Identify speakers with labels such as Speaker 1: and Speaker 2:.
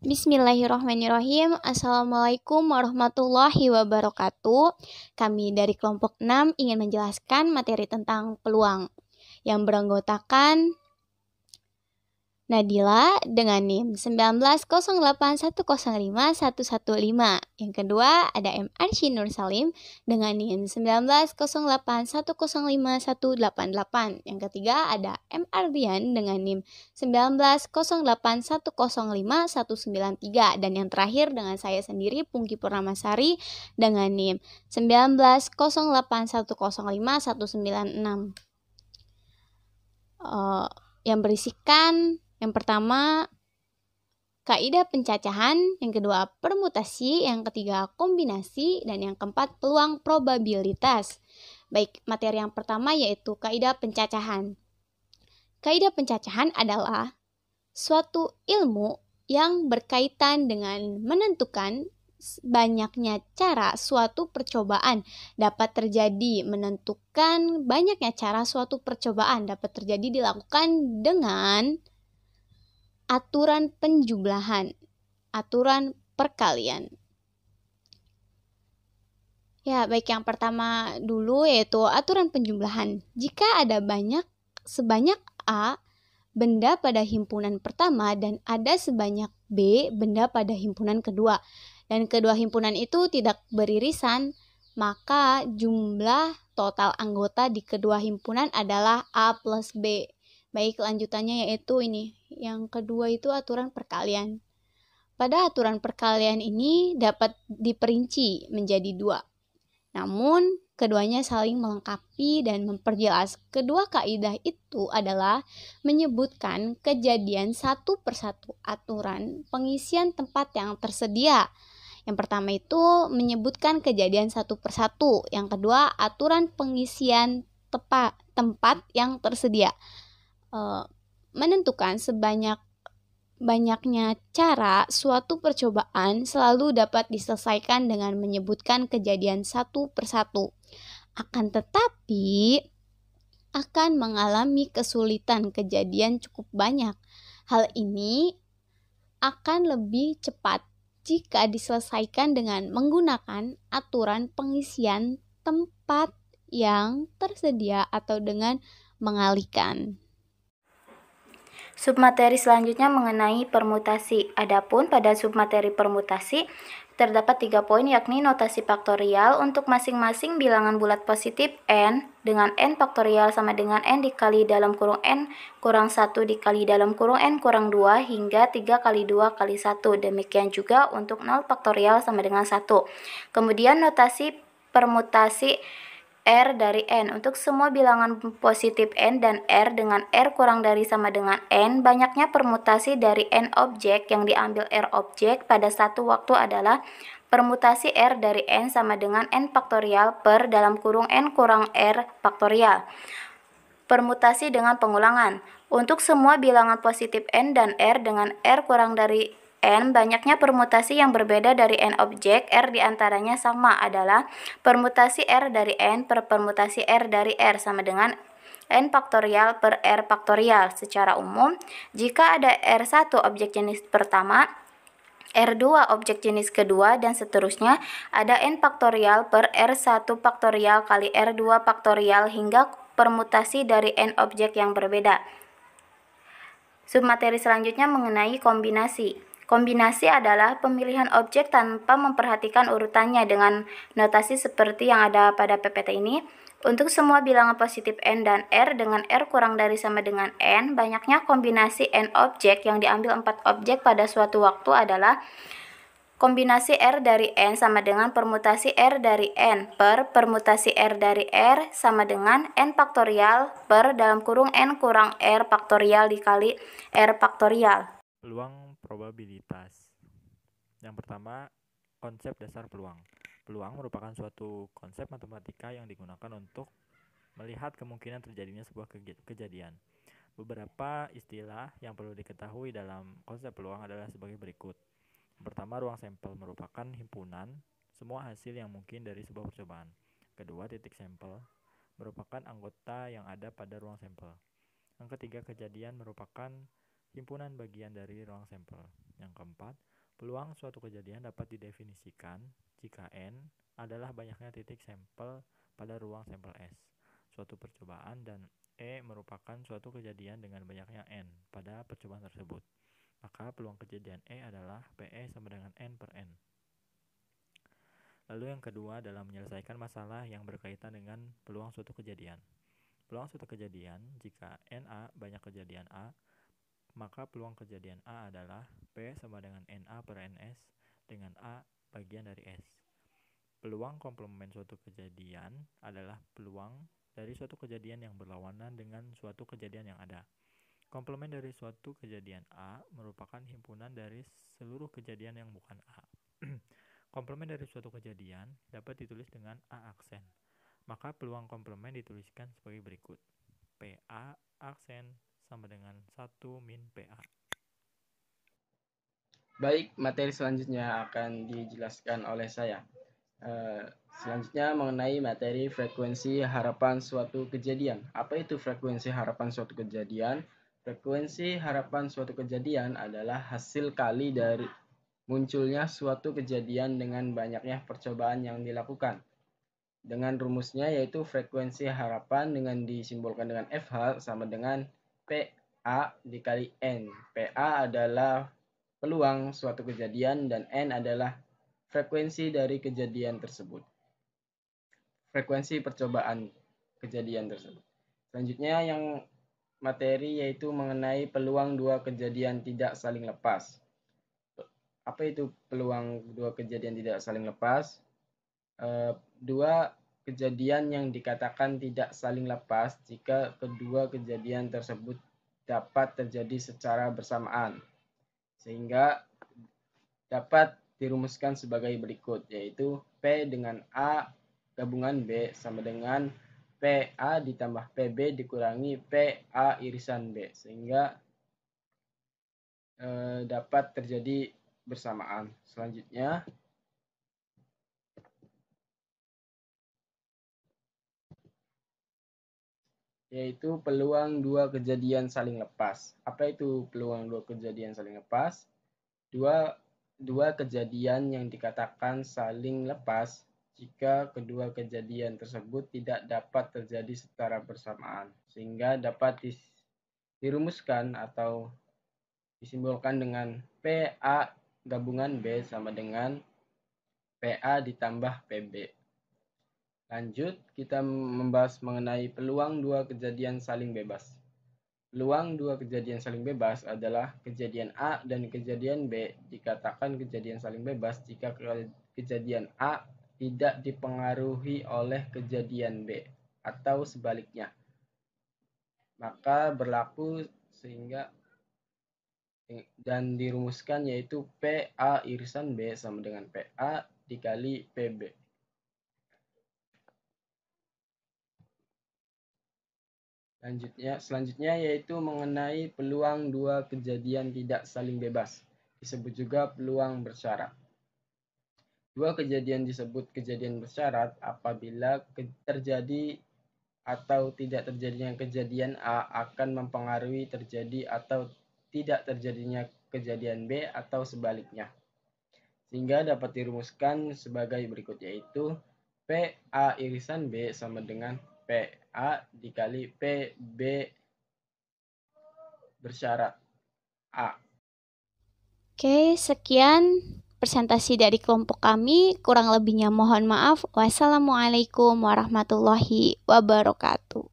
Speaker 1: Bismillahirrahmanirrahim. Assalamualaikum warahmatullahi wabarakatuh. Kami dari kelompok 6 ingin menjelaskan materi tentang peluang yang beranggotakan Nadila dengan NIM 1908105115. Yang kedua ada M. Arsy Nur Salim dengan NIM 1908105188. Yang ketiga ada M. Ardian dengan NIM 1908105193. Dan yang terakhir dengan saya sendiri Pungki Purnamasari dengan NIM 1908105196. Yang berisikan yang pertama, kaidah pencacahan, yang kedua permutasi, yang ketiga kombinasi, dan yang keempat peluang probabilitas. Baik, materi yang pertama yaitu kaidah pencacahan. Kaidah pencacahan adalah suatu ilmu yang berkaitan dengan menentukan banyaknya cara suatu percobaan dapat terjadi. Menentukan banyaknya cara suatu percobaan dapat terjadi dilakukan dengan aturan penjumlahan, aturan perkalian. Ya, baik, yang pertama dulu yaitu aturan penjumlahan. Jika ada sebanyak A benda pada himpunan pertama dan ada sebanyak B benda pada himpunan kedua, dan kedua himpunan itu tidak beririsan, maka jumlah total anggota di kedua himpunan adalah A plus B. Baik, lanjutannya yaitu ini. Yang kedua itu aturan perkalian. Pada aturan perkalian ini dapat diperinci menjadi dua. Namun, keduanya saling melengkapi dan memperjelas. Kedua kaidah itu adalah menyebutkan kejadian satu persatu aturan pengisian tempat yang tersedia. Yang pertama itu menyebutkan kejadian satu persatu. Yang kedua, aturan pengisian tempat yang tersedia. Menentukan banyaknya cara suatu percobaan selalu dapat diselesaikan dengan menyebutkan kejadian satu persatu. Akan tetapi akan mengalami kesulitan kejadian cukup banyak. Hal ini akan lebih cepat jika diselesaikan dengan menggunakan aturan pengisian tempat yang tersedia atau dengan mengalihkan.
Speaker 2: Submateri selanjutnya mengenai permutasi. Adapun pada submateri permutasi terdapat 3 poin, yakni notasi faktorial untuk masing-masing bilangan bulat positif n dengan n faktorial sama dengan n dikali dalam kurung n kurang 1 dikali dalam kurung n kurang 2 hingga 3 kali 2 kali 1. Demikian juga untuk 0 faktorial sama dengan 1. Kemudian notasi permutasi R dari N. Untuk semua bilangan positif N dan R dengan R kurang dari sama dengan N, banyaknya permutasi dari N objek yang diambil R objek pada satu waktu adalah permutasi R dari N sama dengan N faktorial per dalam kurung N kurang R faktorial. Permutasi dengan pengulangan. Untuk semua bilangan positif N dan R dengan R kurang dari N, banyaknya permutasi yang berbeda dari N objek R diantaranya sama adalah permutasi R dari N per permutasi R dari R sama dengan N faktorial per R faktorial. Secara umum, jika ada R1 objek jenis pertama, R2 objek jenis kedua, dan seterusnya, ada N faktorial per R1 faktorial kali R2 faktorial hingga permutasi dari N objek yang berbeda. Submateri selanjutnya mengenai kombinasi. Kombinasi adalah pemilihan objek tanpa memperhatikan urutannya dengan notasi seperti yang ada pada PPT ini. Untuk semua bilangan positif N dan R dengan R kurang dari sama dengan N, banyaknya kombinasi N objek yang diambil 4 objek pada suatu waktu adalah kombinasi R dari N sama dengan permutasi R dari N per permutasi R dari R sama dengan N faktorial per dalam kurung N kurang R faktorial dikali R faktorial.
Speaker 3: Peluang probabilitas. Yang pertama, konsep dasar peluang. Peluang merupakan suatu konsep matematika yang digunakan untuk melihat kemungkinan terjadinya sebuah kejadian. Beberapa istilah yang perlu diketahui dalam konsep peluang adalah sebagai berikut. Yang pertama, ruang sampel merupakan himpunan semua hasil yang mungkin dari sebuah percobaan. Kedua, titik sampel merupakan anggota yang ada pada ruang sampel. Yang ketiga, kejadian merupakan himpunan bagian dari ruang sampel. Yang keempat, peluang suatu kejadian dapat didefinisikan jika N adalah banyaknya titik sampel pada ruang sampel S, suatu percobaan, dan E merupakan suatu kejadian dengan banyaknya N pada percobaan tersebut. Maka peluang kejadian E adalah PE sama dengan N per N. Lalu yang kedua adalah menyelesaikan masalah yang berkaitan dengan peluang suatu kejadian. Peluang suatu kejadian, jika NA banyak kejadian A, maka peluang kejadian A adalah P sama dengan NA per NS dengan A bagian dari S. Peluang komplement suatu kejadian adalah peluang dari suatu kejadian yang berlawanan dengan suatu kejadian yang ada. Komplement dari suatu kejadian A merupakan himpunan dari seluruh kejadian yang bukan A. Komplement dari suatu kejadian dapat ditulis dengan A aksen. Maka peluang komplement dituliskan sebagai berikut. PA aksen sama dengan 1 min PA.
Speaker 4: Baik, materi selanjutnya akan dijelaskan oleh saya. Selanjutnya mengenai materi frekuensi harapan suatu kejadian. Apa itu frekuensi harapan suatu kejadian? Frekuensi harapan suatu kejadian adalah hasil kali dari munculnya suatu kejadian dengan banyaknya percobaan yang dilakukan. Dengan rumusnya yaitu frekuensi harapan dengan disimbolkan dengan FH sama dengan PA dikali N. PA adalah peluang suatu kejadian dan N adalah frekuensi dari kejadian tersebut. Frekuensi percobaan kejadian tersebut. Selanjutnya yang materi yaitu mengenai peluang dua kejadian tidak saling lepas. Apa itu peluang dua kejadian tidak saling lepas? Dua kejadian yang dikatakan tidak saling lepas jika kedua kejadian tersebut dapat terjadi secara bersamaan, sehingga dapat dirumuskan sebagai berikut, yaitu P dengan A gabungan B sama dengan PA ditambah PB dikurangi PA irisan B, sehingga dapat terjadi bersamaan. Selanjutnya yaitu peluang dua kejadian saling lepas. Apa itu peluang dua kejadian saling lepas? Dua kejadian yang dikatakan saling lepas jika kedua kejadian tersebut tidak dapat terjadi secara bersamaan, sehingga dapat dirumuskan atau disimbolkan dengan PA gabungan B sama dengan PA ditambah PB. Lanjut, kita membahas mengenai peluang dua kejadian saling bebas. Peluang dua kejadian saling bebas adalah kejadian A dan kejadian B dikatakan kejadian saling bebas jika kejadian A tidak dipengaruhi oleh kejadian B atau sebaliknya. Maka berlaku sehingga dan dirumuskan yaitu PA irisan B sama dengan PA dikali PB. Selanjutnya yaitu mengenai peluang dua kejadian tidak saling bebas, disebut juga peluang bersyarat. Dua kejadian disebut kejadian bersyarat apabila terjadi atau tidak terjadinya kejadian A akan mempengaruhi terjadi atau tidak terjadinya kejadian B atau sebaliknya, sehingga dapat dirumuskan sebagai berikut, yaitu PA irisan B sama dengan PA dikali PB bersyarat A.
Speaker 1: Oke, sekian presentasi dari kelompok kami. Kurang lebihnya mohon maaf. Wassalamualaikum warahmatullahi wabarakatuh.